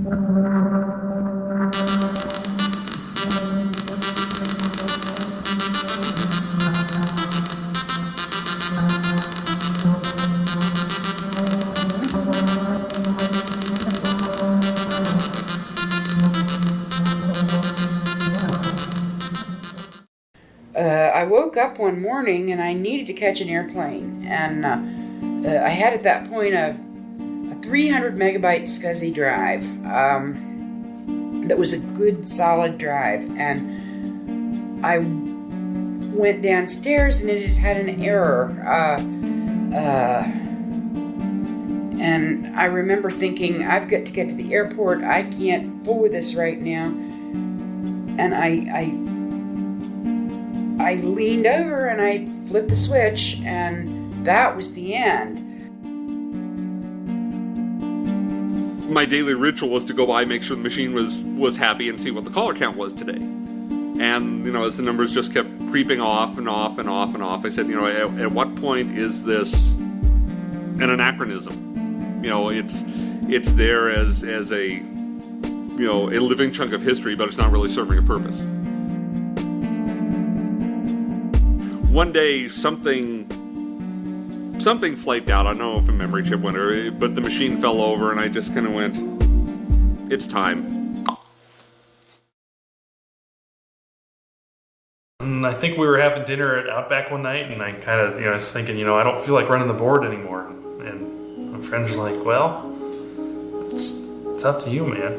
I woke up one morning and I needed to catch an airplane, and I had at that point a 300 megabyte SCSI drive that was a good solid drive, and I went downstairs and it had an error, and I remember thinking, I've got to get to the airport, I can't fool with this right now, and I leaned over and I flipped the switch, and that was the end. My daily ritual was to go by, make sure the machine was happy, and see what the caller count was today. And, as the numbers just kept creeping off and off and off and off, I said, at what point is this an anachronism? It's there as a, a living chunk of history, but it's not really serving a purpose. One day, something flaked out. I don't know if a memory chip went, but the machine fell over, and I just kind of went, it's time. And I think we were having dinner at Outback one night, and I kind of, was thinking, I don't feel like running the board anymore. And my friends were like, well, it's up to you, man.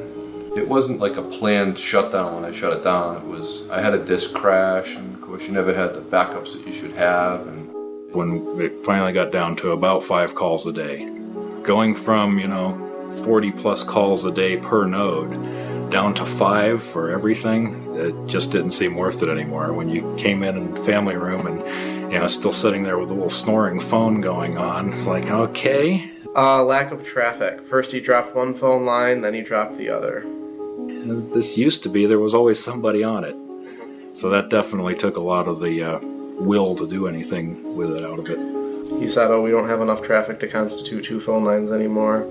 It wasn't like a planned shutdown when I shut it down. I had a disk crash, and of course you never had the backups that you should have. And when it finally got down to about 5 calls a day, going from 40 plus calls a day per node down to 5 for everything, it just didn't seem worth it anymore. When you came in the family room and still sitting there with a little snoring phone going on, it's like, okay. Lack of traffic. First he dropped one phone line, then he dropped the other. This used to be, there was always somebody on it. So that definitely took a lot of the will to do anything with it out of it. He said, we don't have enough traffic to constitute 2 phone lines anymore.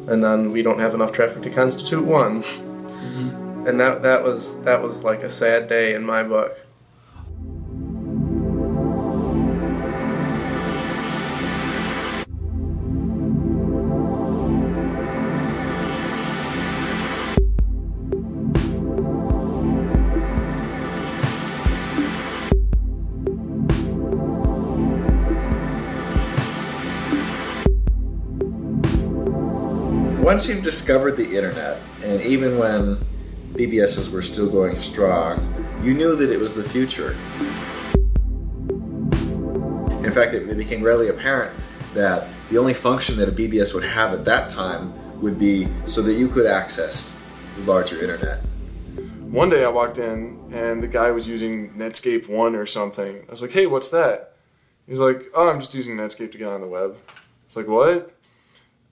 And then we don't have enough traffic to constitute 1. Mm-hmm. And that was like a sad day in my book. Once you've discovered the internet, and even when BBSs were still going strong, you knew that it was the future. In fact, it became readily apparent that the only function that a BBS would have at that time would be so that you could access the larger internet. One day I walked in and the guy was using Netscape 1 or something. I was like, hey, what's that? He's like, oh, I'm just using Netscape to get on the web. It's like, what?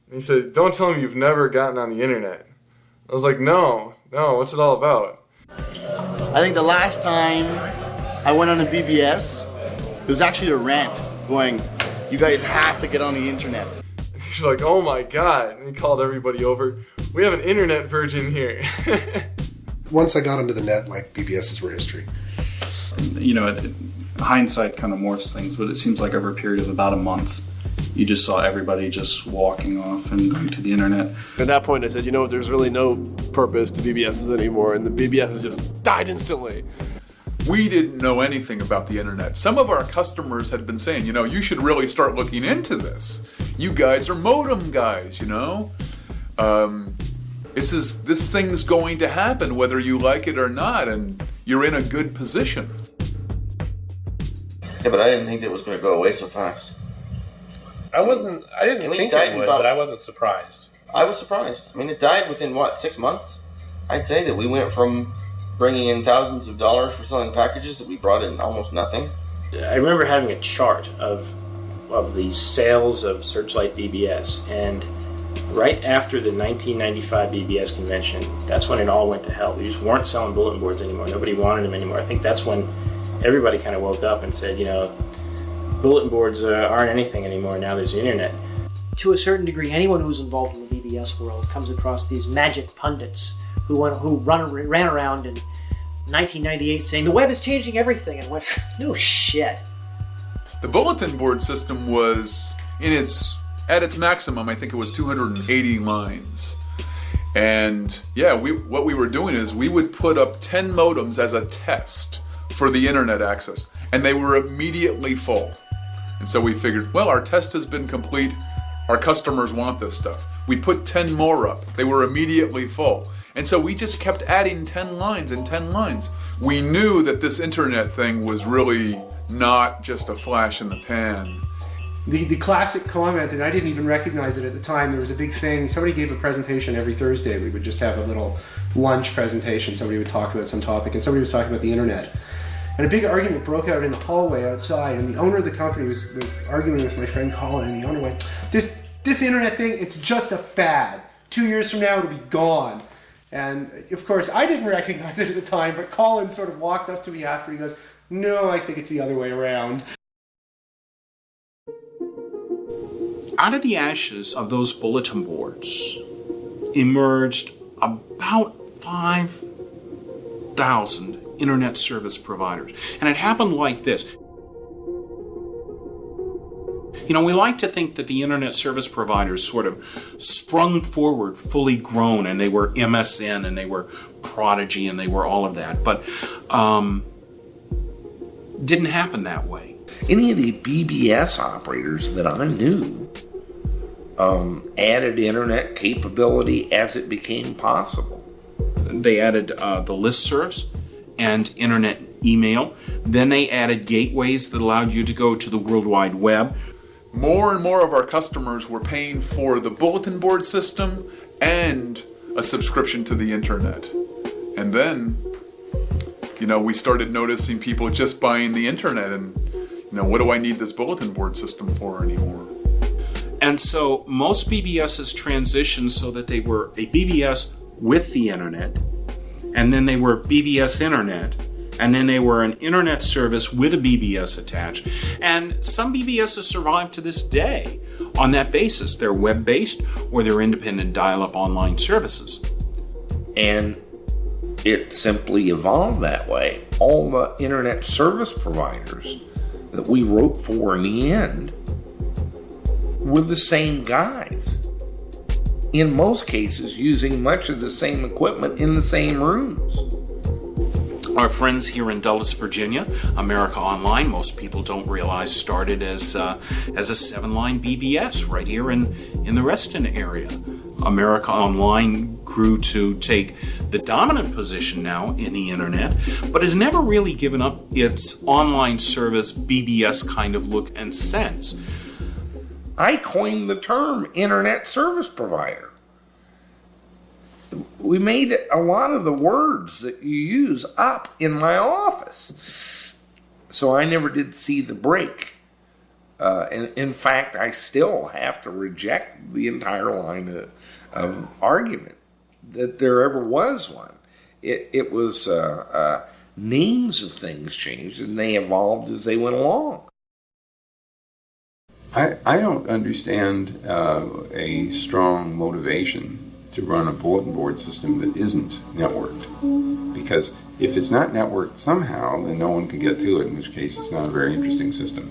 And he said, don't tell me you've never gotten on the internet. I was like, no, what's it all about? I think the last time I went on a BBS, it was actually a rant going, you guys have to get on the internet. He's like, oh my God. And he called everybody over. We have an internet virgin here. Once I got onto the net, my BBSs were history. Hindsight kind of morphs things, but it seems like over a period of about a month, you just saw everybody just walking off and going to the internet. At that point I said, there's really no purpose to BBSs anymore, and the BBSs just died instantly. We didn't know anything about the internet. Some of our customers had been saying, you should really start looking into this. You guys are modem guys, This thing's going to happen whether you like it or not, and you're in a good position. Yeah, but I didn't think that it was going to go away so fast. I didn't think it would, but I wasn't surprised. I was surprised. It died within, 6 months? I'd say that we went from bringing in thousands of dollars for selling packages that we brought in almost nothing. I remember having a chart of the sales of Searchlight BBS, and right after the 1995 BBS convention, that's when it all went to hell. We just weren't selling bulletin boards anymore. Nobody wanted them anymore. I think that's when everybody kind of woke up and said, bulletin boards aren't anything anymore. Now there's the internet. to a certain degree, anyone who's involved in the BBS world comes across these magic pundits who ran around in 1998 saying the web is changing everything, and went, no shit. The bulletin board system was at its maximum. I think it was 280 lines. And yeah, what we were doing is we would put up 10 modems as a test for the internet access, and they were immediately full. And so we figured, well, our test has been complete. Our customers want this stuff. We put 10 more up. They were immediately full. And so we just kept adding 10 lines and 10 lines. We knew that this internet thing was really not just a flash in the pan. The classic comment, and I didn't even recognize it at the time, there was a big thing. Somebody gave a presentation every Thursday. We would just have a little lunch presentation. Somebody would talk about some topic, and somebody was talking about the internet. And a big argument broke out in the hallway outside, and the owner of the company was arguing with my friend Colin, and the owner went, this internet thing, it's just a fad. 2 years from now, it'll be gone. And of course, I didn't recognize it at the time, but Colin sort of walked up to me after. He goes, no, I think it's the other way around. Out of the ashes of those bulletin boards emerged about 5,000 internet service providers. And it happened like this. You know, we like to think that the internet service providers sort of sprung forward fully grown, and they were MSN and they were Prodigy and they were all of that. But didn't happen that way. Any of the BBS operators that I knew added internet capability as it became possible. They added the listservs and internet email. Then they added gateways that allowed you to go to the World Wide Web. More and more of our customers were paying for the bulletin board system and a subscription to the internet. And then, you know, we started noticing people just buying the internet, and, you know, what do I need this bulletin board system for anymore? And so most BBSs transitioned so that they were a BBS with the internet, and then they were BBS Internet, and then they were an internet service with a BBS attached. And some BBSs survive to this day on that basis. They're web-based or they're independent dial-up online services. And it simply evolved that way. All the internet service providers that we wrote for in the end were the same guys. In most cases, using much of the same equipment in the same rooms. Our friends here in Dulles, Virginia, America Online, most people don't realize, started as a 7-line BBS right here in the Reston area. America Online grew to take the dominant position now in the internet, but has never really given up its online service BBS kind of look and sense. I coined the term internet service provider. We made a lot of the words that you use up in my office. So I never did see the break. And in fact, I still have to reject the entire line of argument that there ever was one. It was names of things changed, and they evolved as they went along. I don't understand a strong motivation to run a bulletin board system that isn't networked. Because if it's not networked somehow, then no one can get to it, in which case it's not a very interesting system.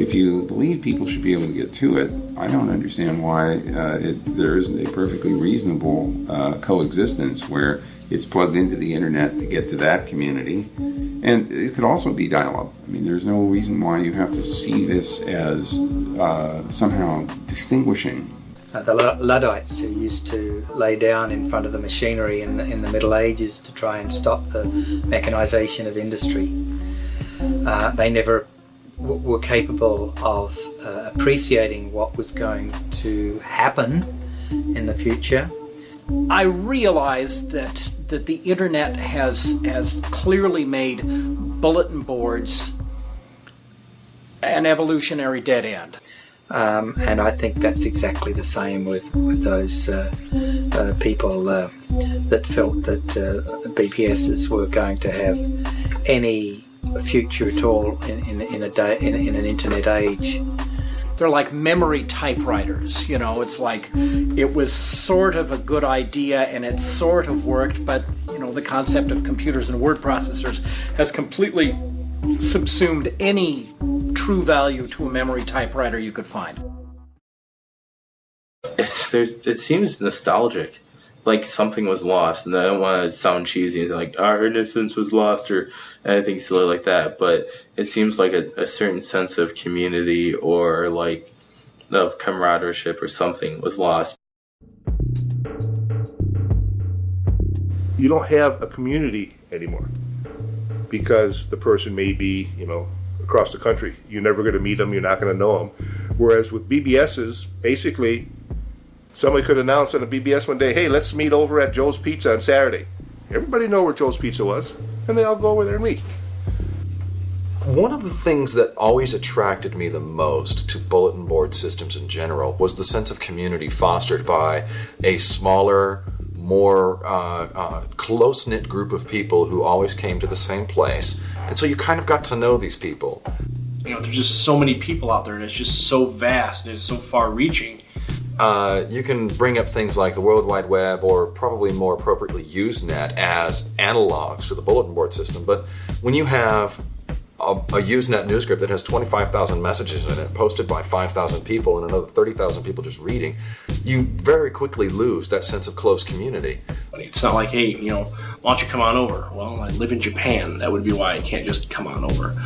If you believe people should be able to get to it, I don't understand why there isn't a perfectly reasonable coexistence where it's plugged into the internet to get to that community. And it could also be dial-up. I mean, there's no reason why you have to see this as somehow distinguishing. The Luddites who used to lay down in front of the machinery in the Middle Ages to try and stop the mechanisation of industry, they never were capable of appreciating what was going to happen in the future. I realized that the internet has clearly made bulletin boards an evolutionary dead end. And I think that's exactly the same with those people that felt that BBSs were going to have any future at all in an internet age. They're like memory typewriters, you know, it's like it was sort of a good idea and it sort of worked, but, you know, the concept of computers and word processors has completely subsumed any true value to a memory typewriter you could find. It seems nostalgic, like something was lost, and I don't want to sound cheesy, it's like our innocence was lost or anything silly like that, but it seems like a certain sense of community or like of camaraderie or something was lost. You don't have a community anymore because the person may be, you know, across the country. You're never going to meet them, you're not going to know them. Whereas with BBSs, basically, somebody could announce on a BBS one day, hey, let's meet over at Joe's Pizza on Saturday. Everybody know where Joe's Pizza was, and they all go over there and meet. One of the things that always attracted me the most to bulletin board systems in general was the sense of community fostered by a smaller, more close-knit group of people who always came to the same place. And so you kind of got to know these people. You know, there's just so many people out there, and it's just so vast, and it's so far-reaching. You can bring up things like the World Wide Web, or probably more appropriately Usenet, as analogs to the bulletin board system. But when you have a Usenet news group that has 25,000 messages in it, posted by 5,000 people and another 30,000 people just reading, you very quickly lose that sense of close community. It's not like, hey, you know, why don't you come on over? Well, I live in Japan. That would be why I can't just come on over.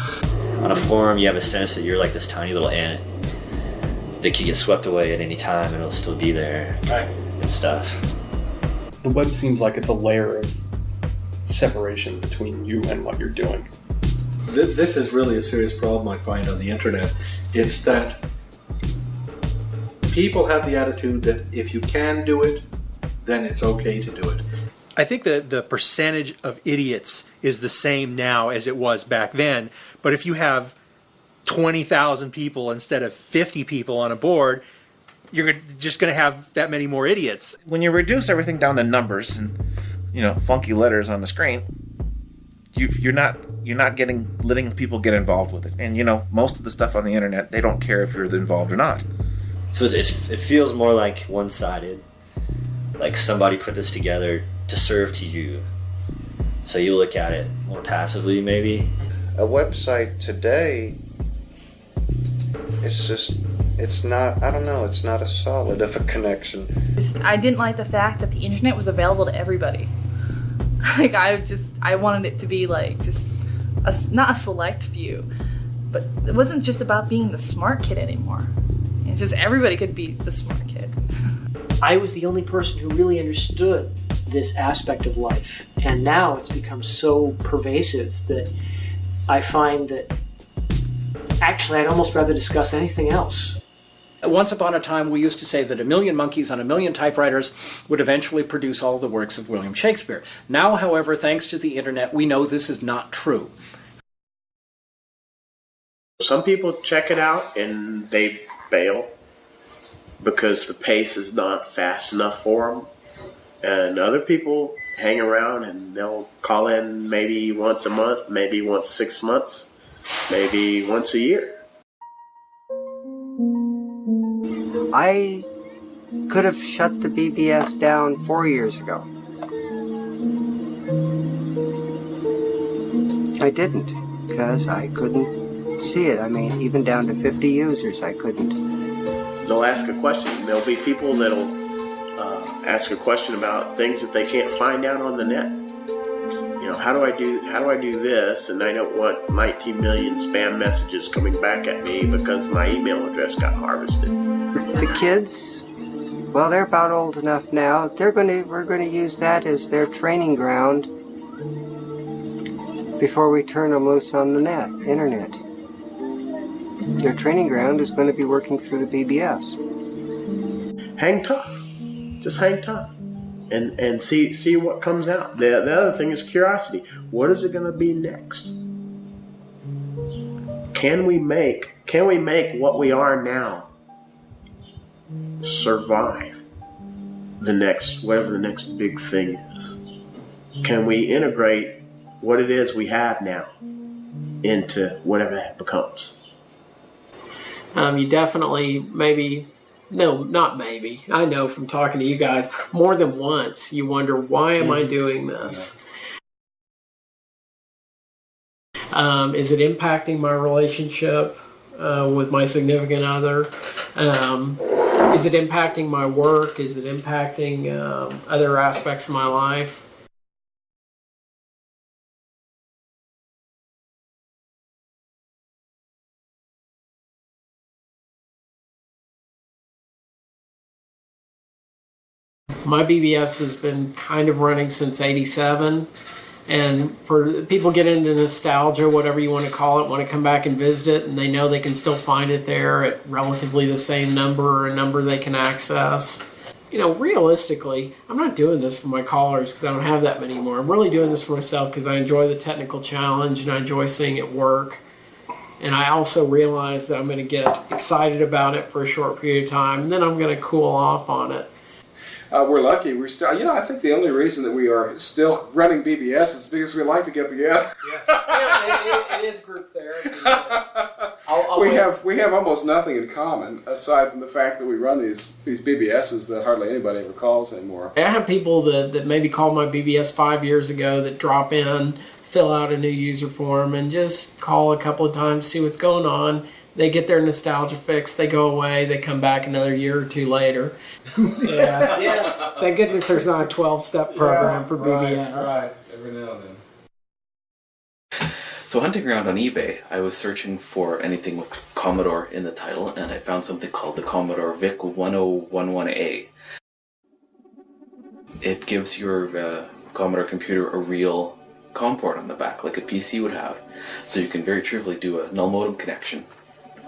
On a forum, you have a sense that you're like this tiny little ant that could get swept away at any time and it'll still be there, right, and stuff. The web seems like it's a layer of separation between you and what you're doing. This is really a serious problem I find on the internet. It's that people have the attitude that if you can do it, then it's okay to do it. I think the percentage of idiots is the same now as it was back then, but if you have 20,000 people instead of 50 people on a board, you're just going to have that many more idiots. When you reduce everything down to numbers and, you know, funky letters on the screen, you're not letting people get involved with it. And, you know, most of the stuff on the internet, they don't care if you're involved or not. So it feels more like one-sided, like somebody put this together to serve to you. So you look at it more passively, maybe. A website today, it's not, I don't know, it's not as solid of a connection. I didn't like the fact that the internet was available to everybody. Like, I wanted it to be like just not a select few, but it wasn't just about being the smart kid anymore. It's just everybody could be the smart kid. I was the only person who really understood this aspect of life, and now it's become so pervasive that I find that actually I'd almost rather discuss anything else. Once upon a time, we used to say that 1,000,000 monkeys on 1,000,000 typewriters would eventually produce all the works of William Shakespeare. Now, however, thanks to the internet, we know this is not true. Some people check it out and they bail because the pace is not fast enough for them. And other people hang around and they'll call in maybe once a month, maybe once 6 months, maybe once a year. I could have shut the BBS down 4 years ago. I didn't, because I couldn't see it. I mean, even down to 50 users, I couldn't. They'll ask a question. There'll be people that'll ask a question about things that they can't find out on the net. You know, how do I do this, and I don't want 19 million spam messages coming back at me because my email address got harvested. The kids, well, they're about old enough now. We're going to use that as their training ground before we turn them loose on the internet. Their training ground is going to be working through the BBS. Hang tough. Just hang tough. And see what comes out. The other thing is curiosity. What is it going to be next? Can we make what we are now survive the next, whatever the next big thing is? Can we integrate what it is we have now into whatever that becomes. You definitely, maybe, no, not maybe, I know from talking to you guys, more than once, you wonder, why am I doing this? Is it impacting my relationship with my significant other? Is it impacting my work? Is it impacting other aspects of my life? My BBS has been kind of running since '87, and for people get into nostalgia, whatever you want to call it, want to come back and visit it, and they know they can still find it there at relatively the same number or a number they can access. You know, realistically, I'm not doing this for my callers because I don't have that many more. I'm really doing this for myself because I enjoy the technical challenge and I enjoy seeing it work. And I also realize that I'm going to get excited about it for a short period of time, and then I'm going to cool off on it. We're lucky. We're still, I think the only reason that we are still running BBS is because we like to get together. Yeah, it is group therapy. We have almost nothing in common aside from the fact that we run these BBSs that hardly anybody ever calls anymore. I have people that maybe called my BBS 5 years ago that drop in, fill out a new user form, and just call a couple of times, see what's going on. They get their nostalgia fix, they go away, they come back another year or two later. Yeah. Thank goodness there's not a 12-step program for BBS. Right. Every now and then. So hunting around on eBay, I was searching for anything with Commodore in the title, and I found something called the Commodore VIC 1011A. It gives your Commodore computer a real COM port on the back, like a PC would have. So you can very truthfully do a null modem connection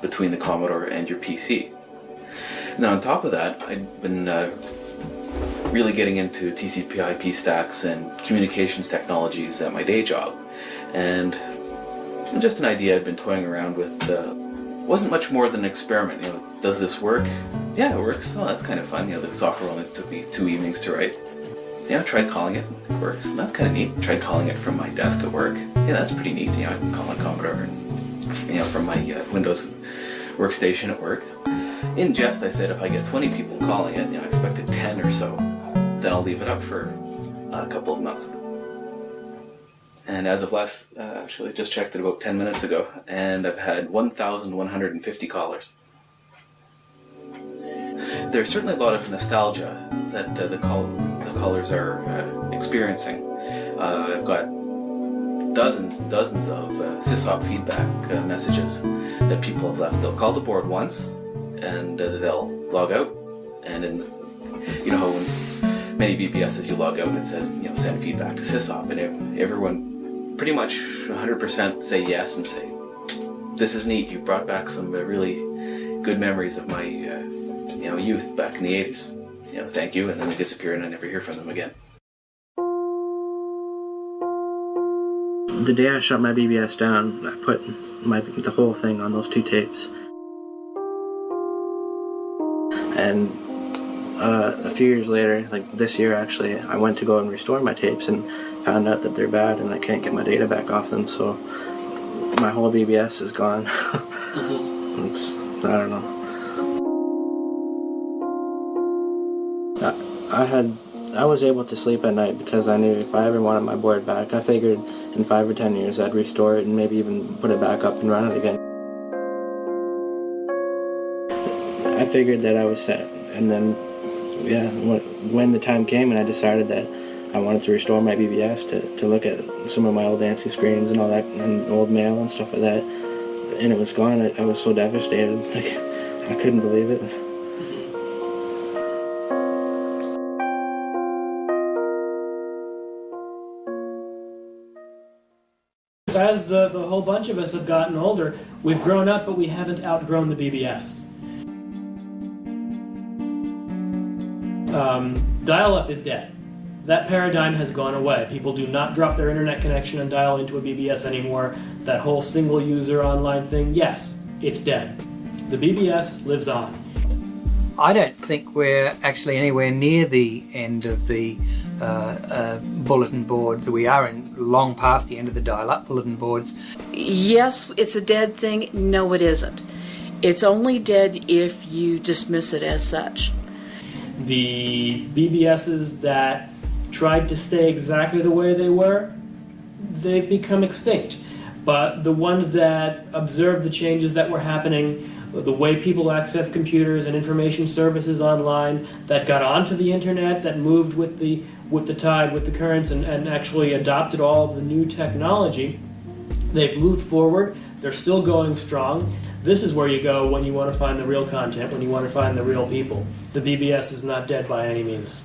between the Commodore and your PC. Now on top of that, I've been really getting into TCP/IP stacks and communications technologies at my day job. And just an idea I've been toying around with. Wasn't much more than an experiment. You know, does this work? Yeah, it works. Oh, that's kind of fun. You know, the software only took me 2 evenings to write. Yeah, I tried calling it. It works. That's kind of neat. Tried calling it from my desk at work. Yeah, that's pretty neat. You know, I can call my Commodore and, you know, from my Windows workstation at work. In jest, I said if I get 20 people calling it, you know, I expected 10 or so, then I'll leave it up for a couple of months. And as of last, actually just checked it about 10 minutes ago, and I've had 1,150 callers. There's certainly a lot of nostalgia that the callers are experiencing. I've got dozens of sysop feedback messages that people have left. They'll call the board once, and they'll log out, and in, you know how when many BBSs you log out and it says, you know, send feedback to sysop, and everyone pretty much 100% say yes and say, this is neat, you've brought back some really good memories of my you know, youth back in the 80s. You know, thank you, and then they disappear and I never hear from them again. The day I shut my BBS down, I put the whole thing on those 2 tapes. And a few years later, like this year actually, I went to go and restore my tapes and found out that they're bad and I can't get my data back off them, so my whole BBS is gone. It's, I don't know. I was able to sleep at night because I knew if I ever wanted my board back, I figured in 5 or 10 years I'd restore it and maybe even put it back up and run it again. I figured that I was set, and then, yeah, when the time came and I decided that I wanted to restore my BBS to look at some of my old ANSI screens and all that, and old mail and stuff like that, and it was gone, I was so devastated. Like, I couldn't believe it. As the whole bunch of us have gotten older, we've grown up, but we haven't outgrown the BBS. Dial-up is dead. That paradigm has gone away. People do not drop their internet connection and dial into a BBS anymore. That whole single-user online thing, yes, it's dead. The BBS lives on. I don't think we're actually anywhere near the end of the bulletin boards. We are long past the end of the dial-up bulletin boards. Yes, it's a dead thing. No, it isn't. It's only dead if you dismiss it as such. The BBSs that tried to stay exactly the way they were, they've become extinct. But the ones that observed the changes that were happening, the way people access computers and information services online, that got onto the internet, that moved with the tide, with the currents, and actually adopted all of the new technology, they've moved forward. They're still going strong. This is where you go when you want to find the real content, when you want to find the real people. The BBS is not dead by any means.